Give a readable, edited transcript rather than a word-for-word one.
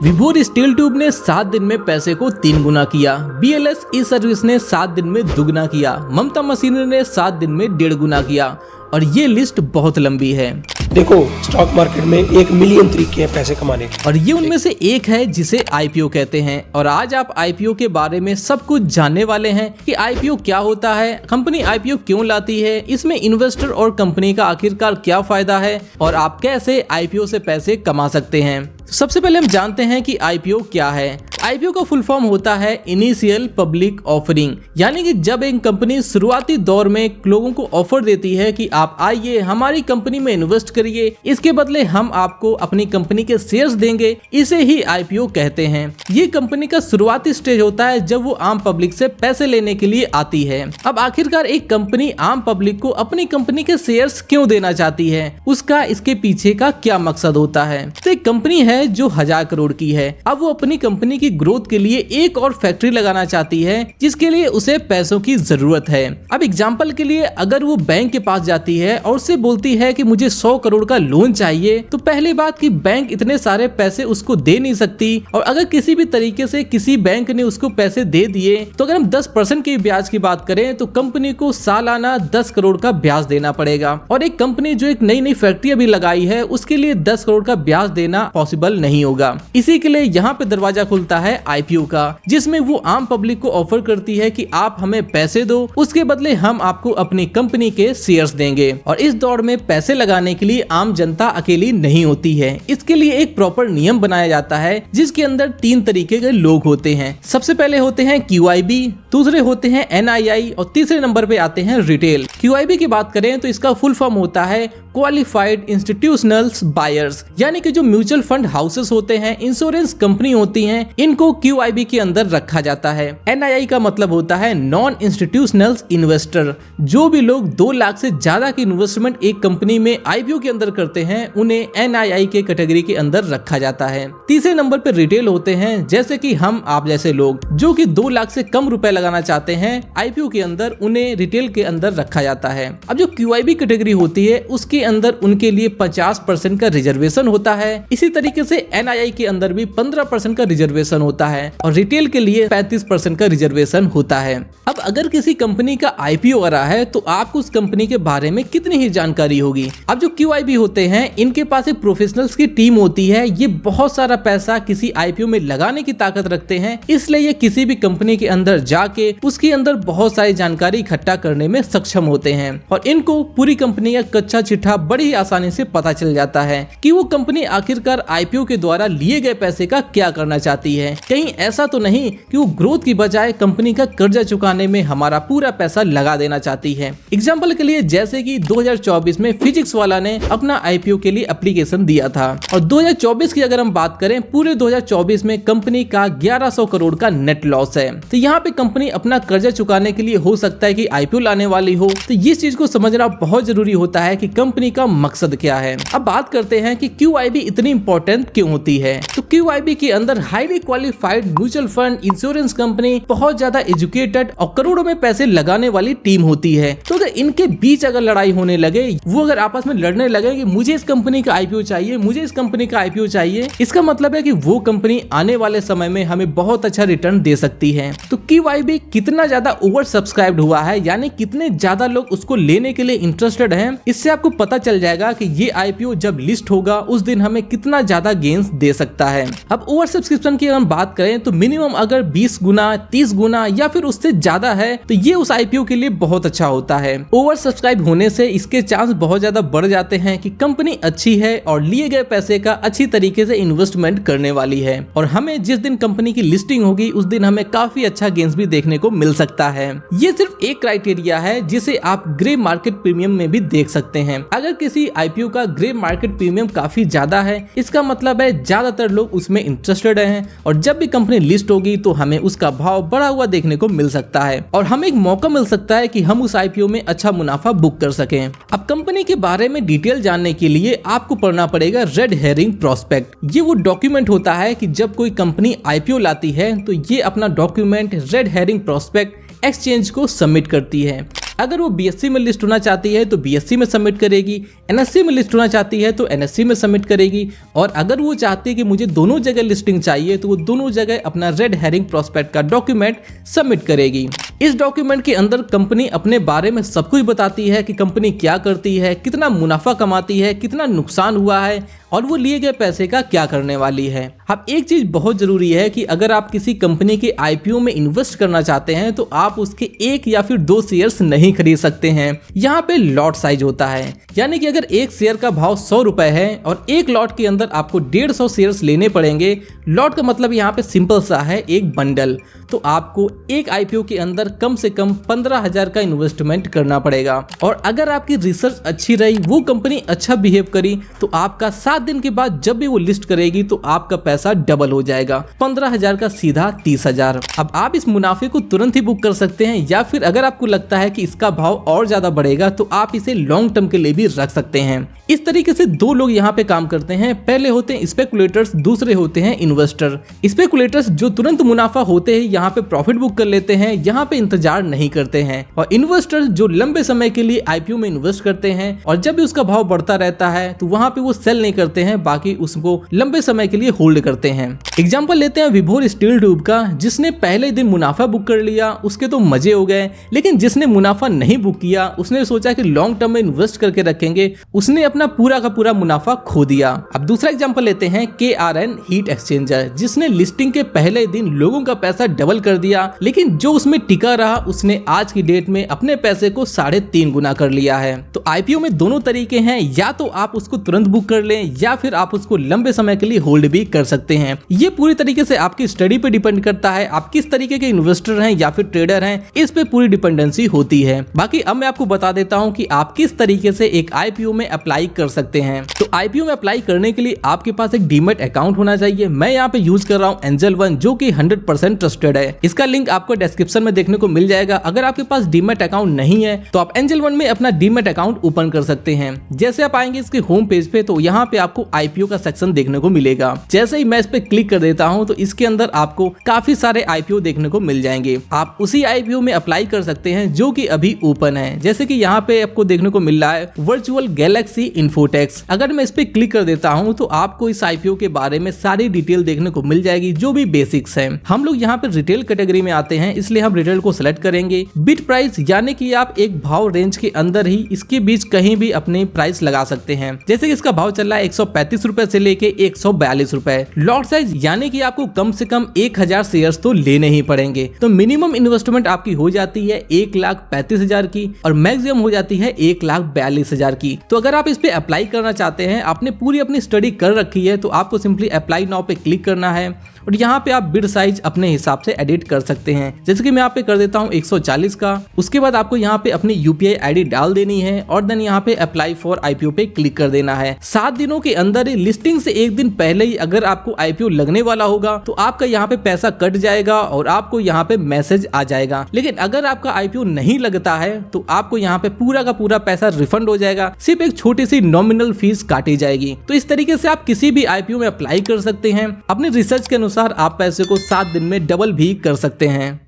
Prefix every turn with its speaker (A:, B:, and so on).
A: विभोर steel tube ने 7 दिन में पैसे को 3 गुना किया। BLS ई सर्विस ने 7 दिन में दुगना किया। ममता मशीनरी ने 7 दिन में 1.5 गुना किया। और ये लिस्ट बहुत लंबी है।
B: देखो, स्टॉक मार्केट में 1 मिलियन तरीके हैं पैसे कमाने के,
A: और ये उनमें से एक है जिसे IPO कहते हैं। और आज आप IPO के बारे में सब कुछ जानने वाले हैं कि IPO क्या होता है, कंपनी IPO क्यों लाती है, इसमें इन्वेस्टर और कंपनी का आखिरकार क्या फायदा है और आप कैसे IPO से पैसे कमा सकते हैं। सबसे पहले हम जानते हैं कि IPO क्या है। IPO का फुल फॉर्म होता है इनिशियल पब्लिक ऑफरिंग, यानी कि जब एक कंपनी शुरुआती दौर में लोगों को ऑफर देती है कि आप आइए हमारी कंपनी में इन्वेस्ट करिए, इसके बदले हम आपको अपनी कंपनी के शेयर्स देंगे, इसे ही IPO कहते हैं। ये कंपनी का शुरुआती स्टेज होता है जब वो आम पब्लिक से पैसे लेने के लिए आती है। अब आखिरकार एक कंपनी आम पब्लिक को अपनी कंपनी के शेयर्स क्यों देना चाहती है, उसका इसके पीछे का क्या मकसद होता है। तो एक कंपनी है जो 1000 करोड़ की है। अब वो अपनी कंपनी की ग्रोथ के लिए एक और फैक्ट्री लगाना चाहती है जिसके लिए उसे पैसों की जरूरत है। अब एग्जांपल के लिए अगर वो बैंक के पास जाती है और उससे बोलती है कि मुझे 100 करोड़ का लोन चाहिए, तो पहली बात कि बैंक इतने सारे पैसे उसको दे नहीं सकती। और अगर किसी भी तरीके से किसी बैंक ने उसको पैसे दे दिए तो अगर हम 10% के ब्याज की बात करें तो कंपनी को सालाना 10 करोड़ का ब्याज देना पड़ेगा। और एक कंपनी जो एक नई फैक्ट्री अभी लगाई है उसके लिए 10 करोड़ का ब्याज देना पॉसिबल नहीं होगा। इसी के लिए यहाँ पे दरवाजा खुलता है IPO का, जिसमें वो आम पब्लिक को ऑफर करती है कि आप हमें पैसे दो, उसके बदले हम आपको अपनी कंपनी के शेयर्स देंगे। और इस दौड़ में पैसे लगाने के लिए आम जनता अकेली नहीं होती है। इसके लिए एक प्रॉपर नियम बनाया जाता है जिसके अंदर 3 तरीके के लोग होते हैं। सबसे पहले होते हैं QIB, दूसरे होते हैं NII और तीसरे नंबर पे आते हैं रिटेल। QIB की बात करें तो इसका फुल फॉर्म होता है क्वालिफाइड इंस्टीट्यूशनल बायर्स, यानी कि जो म्यूचुअल फंड हाउसेस होते हैं, इंश्योरेंस कंपनी होती हैं, इनको QIB के अंदर रखा जाता है। NII का मतलब होता है नॉन इंस्टीट्यूशनल इन्वेस्टर। जो भी लोग 2 लाख से ज्यादा की इन्वेस्टमेंट एक कंपनी में IPO के अंदर करते हैं उन्हें NII के कैटेगरी के अंदर रखा जाता है। तीसरे नंबर पर रिटेल होते हैं, जैसे कि हम आप जैसे लोग जो कि 2 लाख से कम रुपए लगाना चाहते हैं IPO के अंदर, उन्हें रिटेल के अंदर रखा जाता है। अब जो QIB कैटेगरी होती है उसके अंदर उनके लिए 50% का रिजर्वेशन होता है। इसी तरीके से NII के अंदर भी 15% का रिजर्वेशन होता है और रिटेल के लिए 35% का रिजर्वेशन होता है। अब अगर किसी कंपनी का IPO आ रहा है तो आपको उस कंपनी के बारे में कितनी ही जानकारी होगी। अब जो QIB होते हैं इनके पास एक प्रोफेशनल्स की टीम होती है। ये बहुत सारा पैसा किसी IPO में लगाने की ताकत रखते हैं, इसलिए ये किसी भी कंपनी के अंदर जाके उसके अंदर बहुत सारी जानकारी इकट्ठा करने में सक्षम होते हैं। और इनको पूरी कंपनी का कच्चा चिट्ठा बड़ी ही आसानी से पता चल जाता है कि वो कंपनी आखिरकार IPO के द्वारा लिए गए पैसे का क्या करना चाहती है। कहीं ऐसा तो नहीं कि वो ग्रोथ की बजाय कंपनी का कर्जा चुकाने में हमारा पूरा पैसा लगा देना चाहती है। एग्जाम्पल के लिए जैसे कि 2024 में फिजिक्स वाला ने अपना IPO के लिए एप्लीकेशन दिया था और 2024 की अगर हम बात करें, पूरे 2024 में कंपनी का 1100 करोड़ का नेट लॉस है। तो यहाँ पे कंपनी अपना कर्जा चुकाने के लिए हो सकता है कि IPO लाने वाली हो। तो इस चीज को समझना बहुत जरूरी होता है कि कंपनी का मकसद क्या है। अब बात करते हैं कि QIB इतनी इंपॉर्टेंट क्यों होती है। तो QIB के अंदर highly qualified mutual fund, insurance company, बहुत ज्यादा एजुकेटेड और करोड़ों में पैसे लगाने वाली टीम होती है। तो अगर इनके बीच अगर लड़ाई होने लगे, वो अगर आपस में लड़ने लगे कि मुझे इस कंपनी का IPO चाहिए, मुझे इस कंपनी का IPO चाहिए, इसका मतलब है कि वो कंपनी आने वाले समय में हमें बहुत अच्छा रिटर्न दे सकती है। तो QIB कितना ज्यादा ओवर सब्सक्राइब्ड हुआ है, यानी कितने ज्यादा लोग उसको लेने के लिए इंटरेस्टेड हैं, इससे आपको पता चल जाएगा कि ये IPO जब लिस्ट होगा उस दिन हमें कितना ज्यादा गेन्स दे सकता है। अब ओवर सब्सक्रिप्शन की हम बात करें तो मिनिमम अगर 20 गुना, 30 गुना या फिर उससे ज्यादा है तो ये उस IPO के लिए बहुत अच्छा होता है। ओवर सब्सक्राइब होने से इसके चांस बहुत ज्यादा बढ़ जाते हैं कि कंपनी अच्छी है और लिए गए पैसे का अच्छी तरीके से इन्वेस्टमेंट करने वाली है। और हमें जिस दिन कंपनी की लिस्टिंग होगी उस दिन हमें काफी अच्छा गेन्स भी देखने को मिल सकता है। ये सिर्फ एक क्राइटेरिया है जिसे आप ग्रे मार्केट प्रीमियम में भी देख सकते हैं। अगर किसी IPO का ग्रे मार्केट प्रीमियम काफी ज्यादा है, इसका मतलब है ज्यादातर लोग उसमें इंटरेस्टेड हैं और जब भी कंपनी लिस्ट होगी तो हमें उसका भाव बढ़ा हुआ देखने को मिल सकता है और हमें एक मौका मिल सकता है कि हम उस IPO में अच्छा मुनाफा बुक कर सकें। अब कंपनी के बारे में डिटेल जानने के लिए आपको पढ़ना पड़ेगा रेड हेरिंग प्रोस्पेक्ट। ये वो डॉक्यूमेंट होता है कि जब कोई कंपनी IPO लाती है तो ये अपना document red herring prospect exchange को सबमिट करती है। अगर वो BSE में लिस्ट होना चाहती है तो BSE में सबमिट करेगी, NSE में लिस्ट होना चाहती है तो NSE में सबमिट करेगी, और अगर वो चाहती है कि मुझे दोनों जगह लिस्टिंग चाहिए तो वो दोनों जगह अपना रेड हेरिंग प्रॉस्पेक्ट का डॉक्यूमेंट सबमिट करेगी। इस डॉक्यूमेंट के अंदर कंपनी अपने बारे में सब कुछ बताती है कि कंपनी क्या करती है, कितना मुनाफा कमाती है, कितना नुकसान हुआ है और वो लिए गए पैसे का क्या करने वाली है। अब एक चीज बहुत जरूरी है कि अगर आप किसी कंपनी के IPO में इन्वेस्ट करना चाहते हैं तो आप उसके 1 या फिर 2 शेयर्स नहीं खरीद सकते हैं। यहाँ पे लॉट साइज होता है, यानी कि अगर एक शेयर का भाव 100 रुपए है और एक लॉट के अंदर आपको 150 शेयर्स लेने पड़ेंगे। लॉट का मतलब यहाँ पे सिंपल सा है, एक बंडल। तो आपको एक IPO के अंदर कम से कम 15,000 का इन्वेस्टमेंट करना पड़ेगा, और अगर आपकी रिसर्च अच्छी रही, वो कंपनी अच्छा बिहेव करी, तो आपका 7 दिन के बाद जब भी वो लिस्ट करेगी तो आपका पैसा डबल हो जाएगा, 15,000 का सीधा 30,000। अब आप इस मुनाफे को तुरंत ही बुक कर सकते हैं, या फिर अगर आपको लगता है कि इसका भाव और ज्यादा बढ़ेगा तो आप इसे लॉन्ग टर्म के लिए भी रख सकते हैं। इस तरीके से 2 लोग यहाँ पे काम करते हैं। पहले होते हैं स्पेकुलेटर्स, दूसरे होते हैं इन्वेस्टर। स्पेकुलेटर्स जो तुरंत मुनाफा होते हैं यहाँ पे प्रॉफिट बुक कर लेते हैं, यहाँ पे इंतजार नहीं करते हैं, और इन्वेस्टर्स जो लंबे समय के लिए IPO में इन्वेस्ट करते हैं और जब भी उसका भाव बढ़ता रहता है तो वहाँ पे वो सेल नहीं करते हैं, बाकी उसको लंबे समय के लिए होल्ड करते हैं। एग्जाम्पल लेते हैं विभोर स्टील ट्यूब का, जिसने पहले दिन मुनाफा बुक कर लिया, उसके तो मजे हो गए, लेकिन जिसने मुनाफा नहीं बुक किया उसने सोचा कि लॉन्ग टर्म में इन्वेस्ट करके रखेंगे, उसने अपना पूरा का पूरा मुनाफा खो दिया। अब दूसरा एग्जाम्पल लेते हैं KRN हीट एक्सचेंजर, जिसने लिस्टिंग के पहले दिन लोगों का पैसा डबल कर दिया, लेकिन जो उसमें टिका रहा उसने आज की डेट में अपने पैसे को 3.5 गुना कर लिया है। तो IPO में दोनों तरीके हैं, या तो आप उसको तुरंत बुक कर लें या फिर आप उसको लंबे समय के लिए होल्ड भी कर सकते हैं। ये पूरी तरीके से आपकी स्टडी पे डिपेंड करता है, आप किस तरीके के इन्वेस्टर हैं या फिर ट्रेडर हैं, इस पे पूरी डिपेंडेंसी होती है। बाकी अब मैं आपको बता देता हूँ कि आप किस तरीके से एक IPO में अप्लाई कर सकते हैं। तो IPO में अप्लाई करने के लिए आपके पास एक डीमैट अकाउंट होना चाहिए। मैं यहाँ पे यूज कर रहा हूँ एंजल वन, जो कि 100% ट्रस्टेड है। इसका लिंक आपको डिस्क्रिप्शन में देखने को मिल जाएगा। अगर आपके पास डीमैट अकाउंट नहीं है तो आप एंजल वन में अपना डीमैट अकाउंट ओपन कर सकते हैं। जैसे आप आएंगे इसके होम पेज पे तो यहाँ पे आपको IPO का सेक्शन देखने को मिलेगा। जैसे ही मैं इस पे क्लिक कर देता हूँ तो इसके अंदर आपको काफी सारे IPO देखने को मिल जाएंगे। आप उसी IPO में अप्लाई कर सकते हैं जो कि अभी ओपन है। जैसे कि यहाँ पे आपको देखने को मिल रहा है वर्चुअल गैलेक्सी इन्फोटेक्स। अगर मैं इस पे क्लिक कर देता हूँ तो आपको इस IPO के बारे में सारी डिटेल देखने को मिल जाएगी, जो भी बेसिक्स है। हम लोग यहाँ पे रिटेल कैटेगरी में आते हैं, इसलिए हम रिटेल को सिलेक्ट करेंगे। बिड प्राइस, यानी कि आप एक भाव रेंज के अंदर ही इसके बीच कहीं भी अपने प्राइस लगा सकते हैं। जैसे कि इसका भाव चल रहा है 135 रुपए से लेके 142 रुपए। लॉट साइज, यानी कि आपको कम से कम 1000 शेयर्स तो लेने ही पड़ेंगे। तो मिनिमम इन्वेस्टमेंट आपकी हो जाती है 1,35,000 की और मैक्सिमम हो जाती है 1,42,000 की। तो अगर आप इस पे अप्लाई करना चाहते हैं, आपने पूरी अपनी स्टडी कर रखी है, तो आपको सिंपली अप्लाई नाउ पे क्लिक करना है और यहाँ पे आप बिड साइज अपने हिसाब से एडिट कर सकते हैं। जैसे कि मैं यहाँ पे कर देता हूँ 140 का। उसके बाद आपको यहाँ पे अपनी UPI ID डाल देनी है और देन यहाँ पे अप्लाई फॉर IPO पे क्लिक कर देना है। 7 दिनों के अंदर ही, लिस्टिंग से 1 दिन पहले ही अगर आपको IPO लगने वाला होगा तो आपका यहाँ पे पैसा कट जाएगा और आपको यहाँ पे मैसेज आ जाएगा। लेकिन अगर आपका IPO नहीं लगता है तो आपको यहाँ पे पूरा का पूरा पैसा रिफंड हो जाएगा, सिर्फ एक छोटी सी नॉमिनल फीस काटी जाएगी। तो इस तरीके से आप किसी भी IPO में अप्लाई कर सकते हैं। अपने रिसर्च के अनुसार आप पैसे को 7 दिन में डबल भी कर सकते हैं।